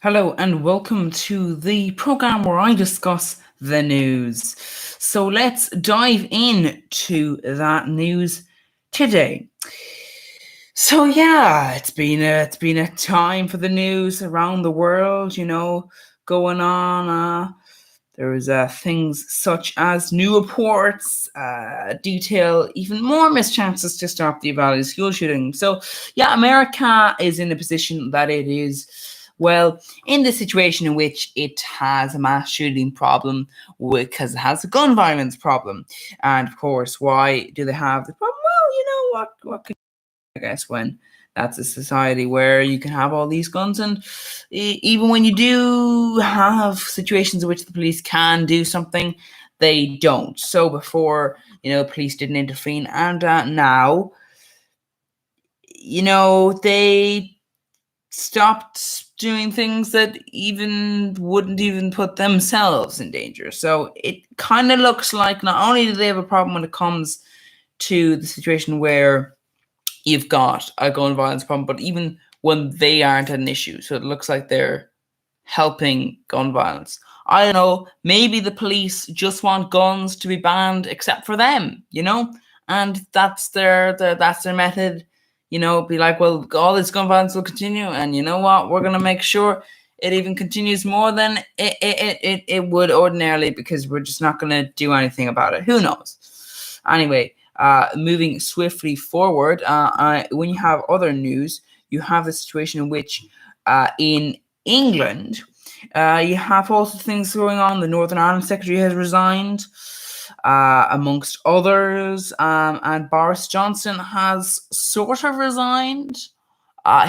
Hello and welcome to the program where I discuss the news. So let's dive into that news today. So yeah, it's been a time for the news around the world, going on. There is things such as new reports detail even more mischances to stop the Uvalde school shooting. So, yeah, America is in a position that it is, well, in the situation in which it has a mass shooting problem because it has a gun violence problem. And of course, why do they have the problem? Well, you know what can I guess when that's a society where you can have all these guns, and even when you do have situations in which the police can do something, they don't. So before, police didn't intervene, and now, they stopped doing things that even wouldn't even put themselves in danger. So it kind of looks like not only do they have a problem when it comes to the situation where you've got a gun violence problem, but even when they aren't an issue. So it looks like they're helping gun violence. I don't know, maybe the police just want guns to be banned except for them, and that's their method, be like, well, all this gun violence will continue, and you know what, we're going to make sure it even continues more than it would ordinarily, because we're just not going to do anything about it. Who knows? Anyway, moving swiftly forward, when you have other news, you have a situation in which in England, you have also things going on. The Northern Ireland Secretary has resigned, amongst others, and Boris Johnson has sort of resigned.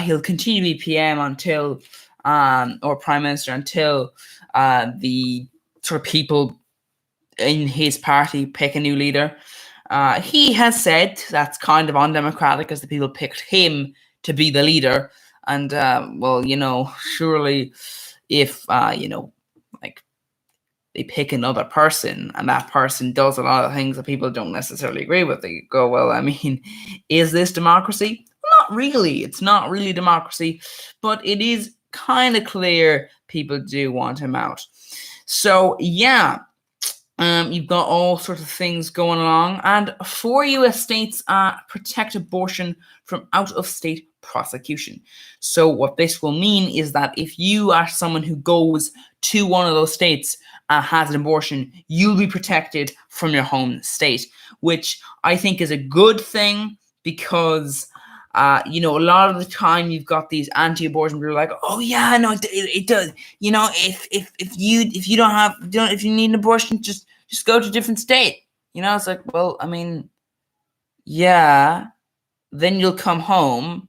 He'll continue to be PM until, or Prime Minister until the sort of people in his party pick a new leader. He has said that's kind of undemocratic, as the people picked him to be the leader. And, surely if, like, they pick another person and that person does a lot of things that people don't necessarily agree with, they go, well, I mean, is this democracy? Not really. It's not really democracy, but it is kind of clear people do want him out. So, yeah. You've got all sorts of things going along, and 4 U.S. states protect abortion from out-of-state prosecution. So what this will mean is that if you are someone who goes to one of those states and has an abortion, you'll be protected from your home state, which I think is a good thing, because a lot of the time you've got these anti-abortion people like, oh yeah, no, it does. If you need an abortion, just go to a different state. It's like, well, I mean, yeah. Then you'll come home,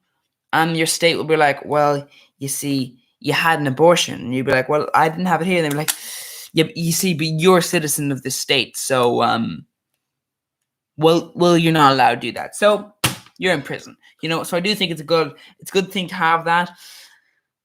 and your state will be like, well, you see, you had an abortion, and you'll be like, well, I didn't have it here. And they'll be like, yeah, but you see, but you're a citizen of this state, so well, you're not allowed to do that. So you're in prison. So I do think it's a good thing to have that.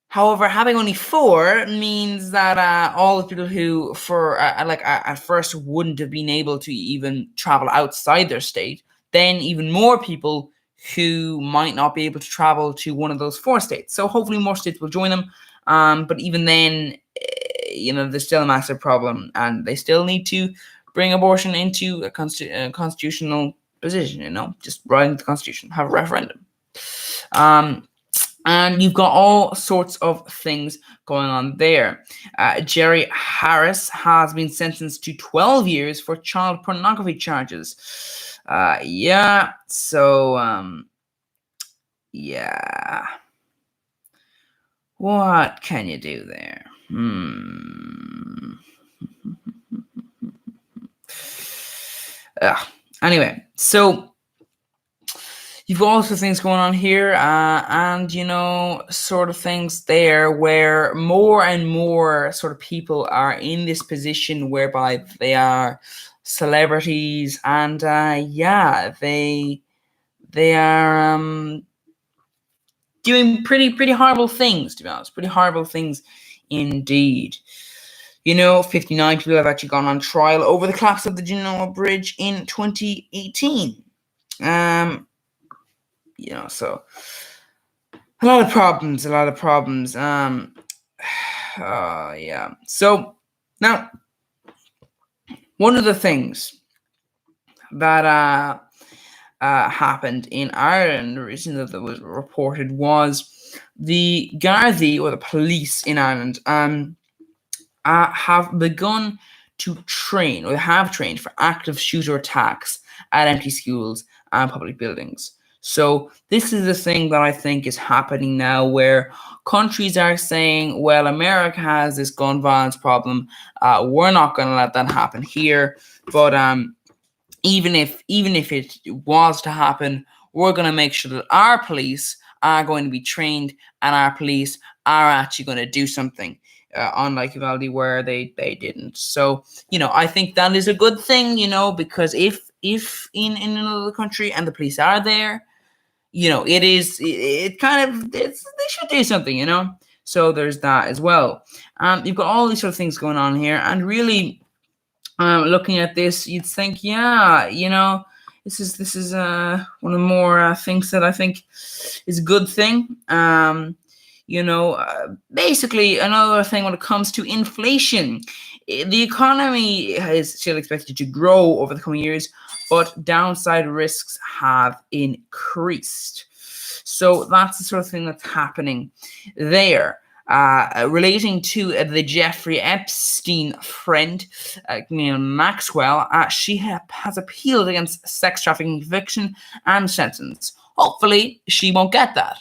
However, having only 4 means that all the people who, at first wouldn't have been able to even travel outside their state, then even more people who might not be able to travel to one of those 4 states. So hopefully more states will join them. But even then, there's still a massive problem, and they still need to bring abortion into a constitutional position. Just write into the Constitution, have a referendum. And you've got all sorts of things going on there. Jerry Harris has been sentenced to 12 years for child pornography charges. Yeah. So, yeah. What can you do there? Anyway, so you've also things going on here, and sort of things there where more and more sort of people are in this position whereby they are celebrities, and they are doing pretty horrible things, to be honest. Pretty horrible things indeed. 59 people have actually gone on trial over the collapse of the Genoa Bridge in 2018. So a lot of problems. Yeah. So now, one of the things that happened in Ireland recently that was reported was the Gardaí, or the police in Ireland, have begun to train, or have trained, for active shooter attacks at empty schools and public buildings. So this is the thing that I think is happening now, where countries are saying, well, America has this gun violence problem. We're not going to let that happen here. But even if it was to happen, we're going to make sure that our police are going to be trained, and our police are actually going to do something. Unlike Uvalde, where they didn't. So, I think that is a good thing, because if in another country and the police are there, it kind of, they should do something, So there's that as well. You've got all these sort of things going on here, and really, looking at this, you'd think, yeah, this is one of the more things that I think is a good thing. Basically, another thing when it comes to inflation, the economy is still expected to grow over the coming years, but downside risks have increased. So that's the sort of thing that's happening there. Relating to the Jeffrey Epstein friend, Maxwell, she has appealed against sex trafficking conviction and sentence. Hopefully, she won't get that.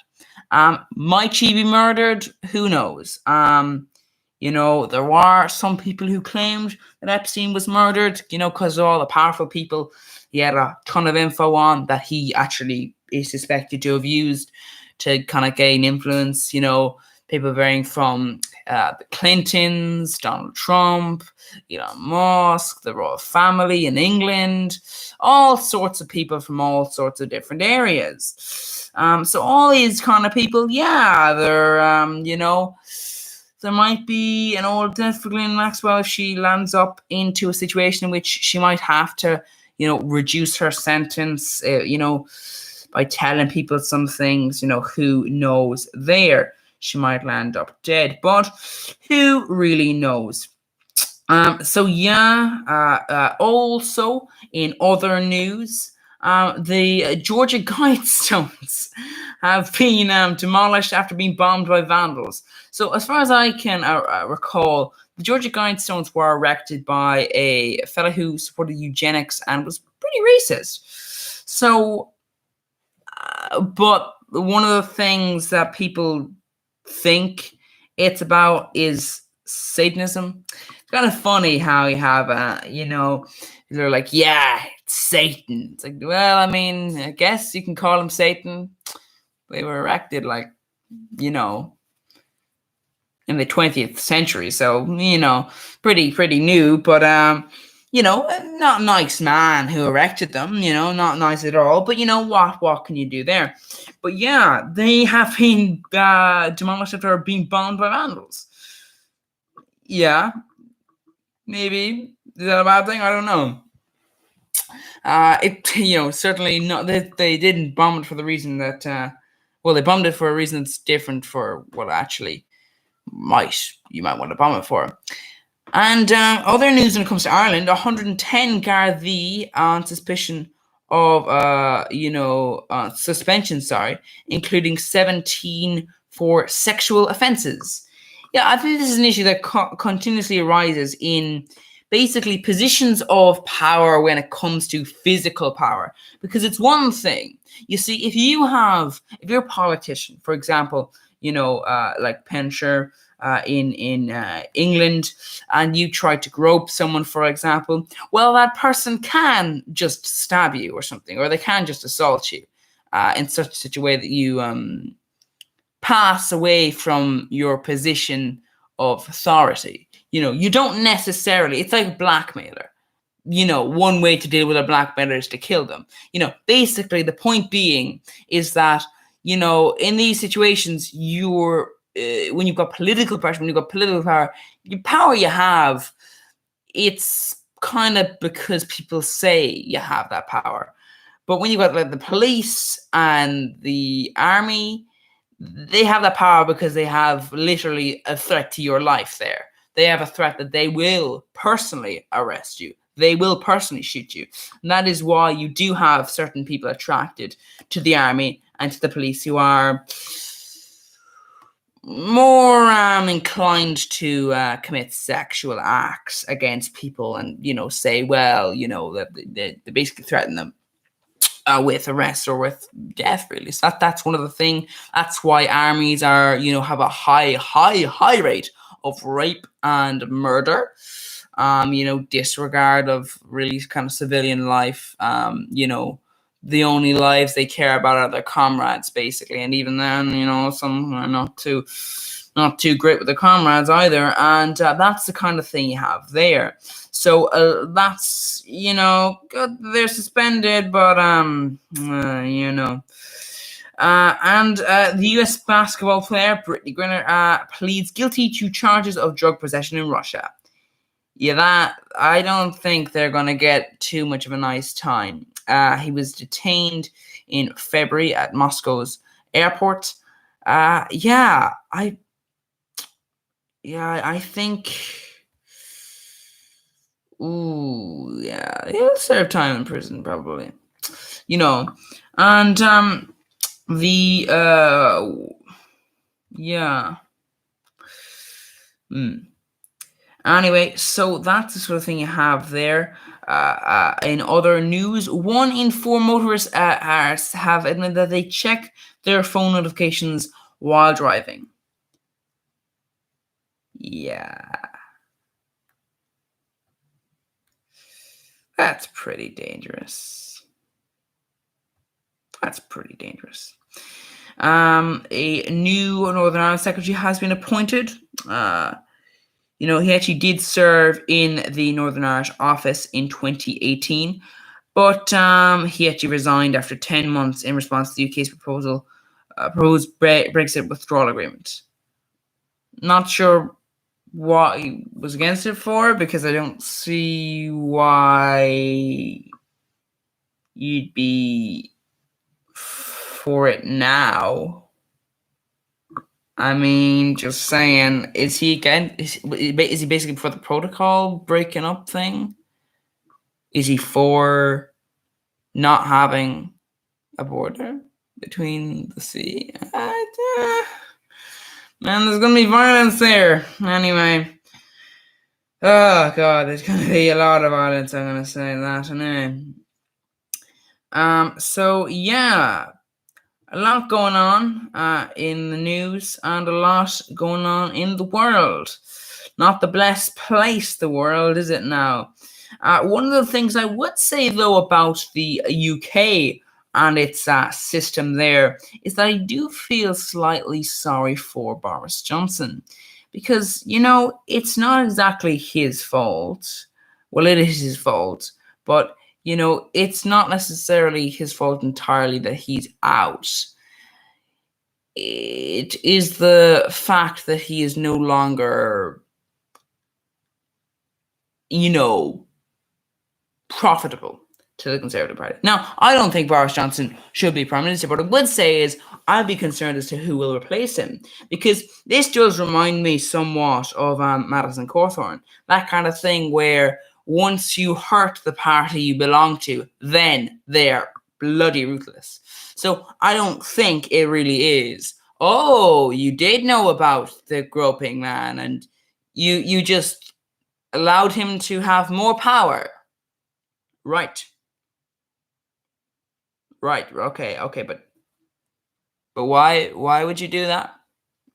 Might she be murdered? Who knows? There were some people who claimed that Epstein was murdered, because of all the powerful people he had a ton of info on that he actually is suspected to have used to kind of gain influence, people varying from the Clintons, Donald Trump, Elon Musk, the royal family in England, all sorts of people from all sorts of different areas. So all these kind of people, yeah, they're, there might be an old death for Ghislaine Maxwell if she lands up into a situation in which she might have to, reduce her sentence, by telling people some things, who knows there. She might land up dead, but who really knows? Also, in other news, the Georgia Guidestones have been demolished after being bombed by vandals. So as far as I can recall, the Georgia Guidestones were erected by a fellow who supported eugenics and was pretty racist. So, but one of the things that people think it's about is Satanism. It's kind of funny how you have, they're like, yeah, it's Satan. It's like, well, I mean, I guess you can call him Satan. They were erected in the 20th century. So, pretty new, but, not a nice man who erected them, not nice at all. But what can you do there? But yeah, they have been demolished after being bombed by vandals. Yeah, maybe. Is that a bad thing? I don't know. Certainly not. They didn't bomb it for the reason that, they bombed it for a reason that's different for what actually you might want to bomb it for. And other news when it comes to Ireland, 110 Gardaí on suspicion of, suspension, including 17 for sexual offences. Yeah, I think this is an issue that continuously arises in basically positions of power when it comes to physical power. Because it's one thing, you see, if you're a politician, for example, like Penshire, in England, and you try to grope someone, for example, well, that person can just stab you or something, or they can just assault you in such a way that you pass away from your position of authority. You don't necessarily, it's like a blackmailer. One way to deal with a blackmailer is to kill them. Basically the point being is that, in these situations, when you've got political pressure, when you've got political power, the power you have, it's kind of because people say you have that power. But when you've got like the police and the army, they have that power because they have literally a threat to your life there. They have a threat that they will personally arrest you. They will personally shoot you. And that is why you do have certain people attracted to the army and to the police who are more inclined to commit sexual acts against people and, say, well, they basically threaten them with arrest or with death, really. So that's one of the things. That's why armies are, have a high rate of rape and murder. Disregard of really kind of civilian life. The only lives they care about are their comrades, basically. And even then, some are not too great with their comrades either. And that's the kind of thing you have there. So that's, good. They're suspended, but, and the U.S. basketball player, Brittany Griner, pleads guilty to charges of drug possession in Russia. Yeah, I don't think they're going to get too much of a nice time. He was detained in February at Moscow's airport. I think... Ooh, yeah, he'll serve time in prison, probably. And Anyway, so that's the sort of thing you have there. In other news, 1 in 4 motorists have admitted that they check their phone notifications while driving. Yeah. That's pretty dangerous. A new Northern Ireland secretary has been appointed. He actually did serve in the Northern Irish office in 2018, but he actually resigned after 10 months in response to the UK's proposed Brexit withdrawal agreement. Not sure what he was against it for, because I don't see why you'd be for it now. I mean, just saying, is he basically for the protocol breaking up thing? Is he for not having a border between the sea? Man, there's going to be violence there. Anyway. Oh, God, there's going to be a lot of violence, I'm going to say that. So, yeah. A lot going on in the news and a lot going on in the world. Not the blessed place, the world, is it now? One of the things I would say, though, about the UK and its system there is that I do feel slightly sorry for Boris Johnson, because, it's not exactly his fault. Well, it is his fault, but, it's not necessarily his fault entirely that he's out. It is the fact that he is no longer, profitable to the Conservative Party. Now, I don't think Boris Johnson should be Prime Minister, but what I would say is I'd be concerned as to who will replace him, because this does remind me somewhat of Madison Cawthorn, that kind of thing where once you hurt the party you belong to, then they're bloody ruthless. So I don't think it really is, oh, you did know about the groping man and you just allowed him to have more power. Right. Okay, but why would you do that?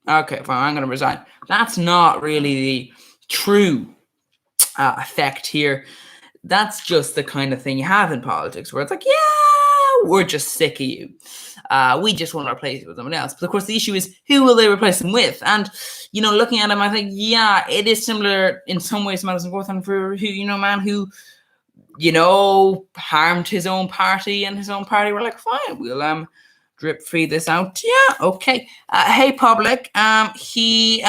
Okay, fine, I'm going to resign. That's not really the true effect here. That's just the kind of thing you have in politics where it's like, yeah, we're just sick of you. We just want to replace you with someone else. But of course, the issue is, who will they replace him with? And, looking at him, I think, yeah, it is similar in some ways to Madison Cawthorn, man who, harmed his own party, and his own party were like, fine, we'll drip feed this out. Yeah, okay. Hey, public. He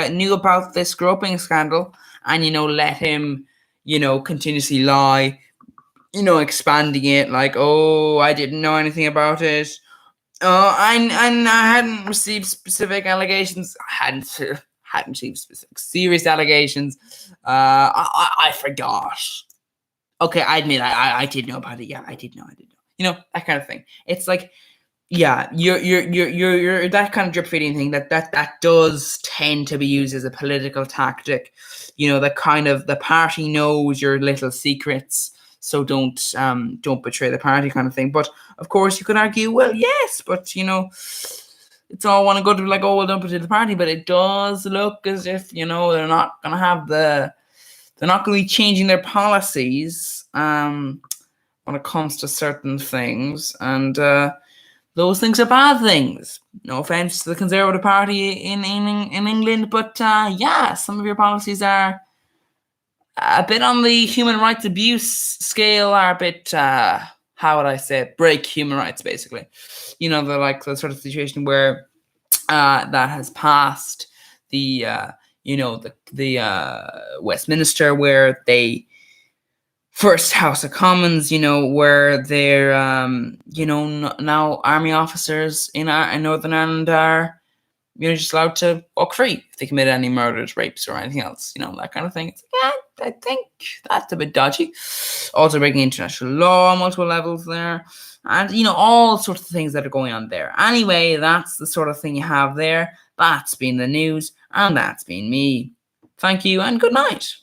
knew about this groping scandal, and let him continuously lie expanding it like, oh, I didn't know anything about it. Oh, I hadn't received specific allegations. I hadn't received specific serious allegations. I forgot. Okay, I admit I did know about it. Yeah, I did know. That kind of thing. It's like, yeah, you're that kind of drip feeding thing that does tend to be used as a political tactic. That kind of, the party knows your little secrets, so don't betray the party kind of thing. But of course, you could argue, well, yes, but it's all want to go to like, oh, well, don't betray the party, but it does look as if they're not gonna they're not going to be changing their policies when it comes to certain things, and those things are bad things. No offense to the Conservative Party in England, but yeah, some of your policies are a bit on the human rights abuse scale, are a bit, how would I say it, break human rights, basically. They're like the sort of situation where that has passed the Westminster, where they first House of Commons, where they're now army officers in Northern Ireland are just allowed to walk free if they committed any murders, rapes, or anything else, that kind of thing. It's like, yeah, I think that's a bit dodgy. Also breaking international law on multiple levels there, and all sorts of things that are going on there. Anyway, that's the sort of thing you have there. That's been the news, and that's been me. Thank you, and good night.